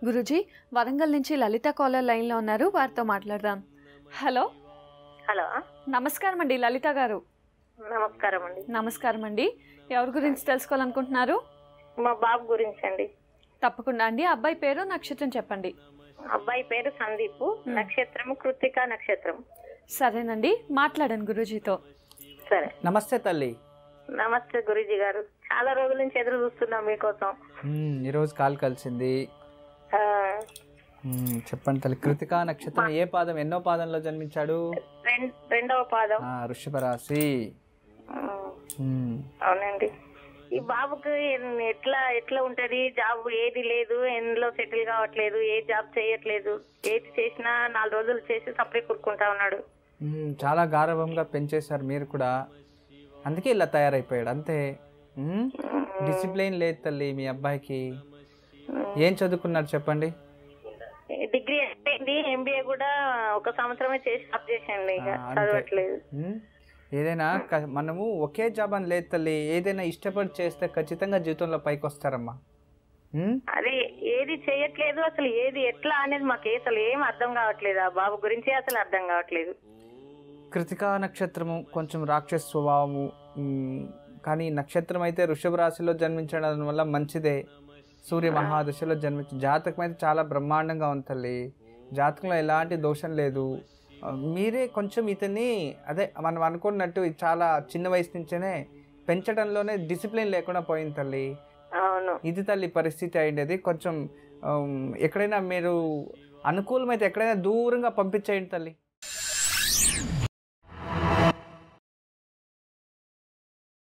గురూజీ వరంగల్ నుంచి లలిత కాలర్ లైన్లో ఉన్నారు, వారితో మాట్లాడదాం. హలో హలో, నమస్కారం అండి లలిత గారు. నమస్కారం అండి. నమస్కారం అండి. ఎవరి గురించి తెలుసుకోవాలనుకుంటున్నారు? మా బాబు గురించి అండి. తప్పకుండా అండి. అబ్బాయి పేరు నక్షత్రం చెప్పండి. అబ్బాయి పేరు సందీప్, నక్షత్రం కృత్తిక నక్షత్రం. సరేనండి, మాట్లాడండి గురూజీతో. సరే. నమస్తే తల్లి. నమస్తే గురూజీ గారు, చాలా రోజుల నుంచి ఎదురు చూస్తున్నాం మీకోసం. ఈరోజు కాల్ కలిసింది. చెప్పండి తల్లి. కృతికా నక్షత్రం ఏ పాదం, ఎన్నో పాదంలో జన్మించాడు? రెండవ పాదం, వృషభ రాశి. అవునండి. ఈ బాబుకి ఎట్లా ఉంటది? జాబ్ ఏది లేదు, ఎందులో సెటిల్ కావట్లేదు, ఏ జాబ్ చేయట్లేదు, ఏది చేసినా 4 రోజులు చేసి సపరేట్ కూరుకుంటా ఉన్నాడు. చాలా గారవంగా పెంచేశారు మీరు కూడా, అందుకే ఇలా తయారైపోయాడు అంతే. డిసిప్లిన్ లేదు తల్లి మీ అబ్బాయికి. ఏం చదువుకున్నారు చెప్పండి? డిగ్రీ అయిపోయింది, ఎంబీఏ కూడా 1 సంవత్సరమే చేసి స్టాప్ చేసేయండి, ఇక చదవట్లేదు. ఏదైనా మనము ఒకే జాబ్ అని లేదు తల్లి, ఏదైనా ఇష్టపడి చేస్తే ఖచ్చితంగా జీవితంలో పైకి వస్తారమ్మా. అదే ఏది చేయట్లేదు, అసలు ఏది ఎట్లా అనేది మాకు అసలు ఏం అర్థం కావట్లేదు. ఆ బాబు గురించి అసలు అర్థం కావట్లేదు. కృతికా నక్షత్రము కొంచెం రాక్షస స్వభావము, కానీ నక్షత్రం అయితే వృషభ రాశిలో జన్మించడం వల్ల మంచిదే. సూర్య మహాదశలో జాతకం అయితే చాలా బ్రహ్మాండంగా ఉంది తల్లి. జాతకంలో ఎలాంటి దోషం లేదు. మీరే కొంచెం ఇతన్ని అదే మనం అనుకున్నట్టు చాలా చిన్న వయసు నుంచేనే పెంచడంలోనే డిసిప్లిన్ లేకుండా పోయింది తల్లి. అవును, ఇది తల్లి పరిస్థితి అయ్యేది. కొంచెం ఎక్కడైనా మీరు అనుకూలమైతే ఎక్కడైనా దూరంగా పంపించేయండి తల్లి.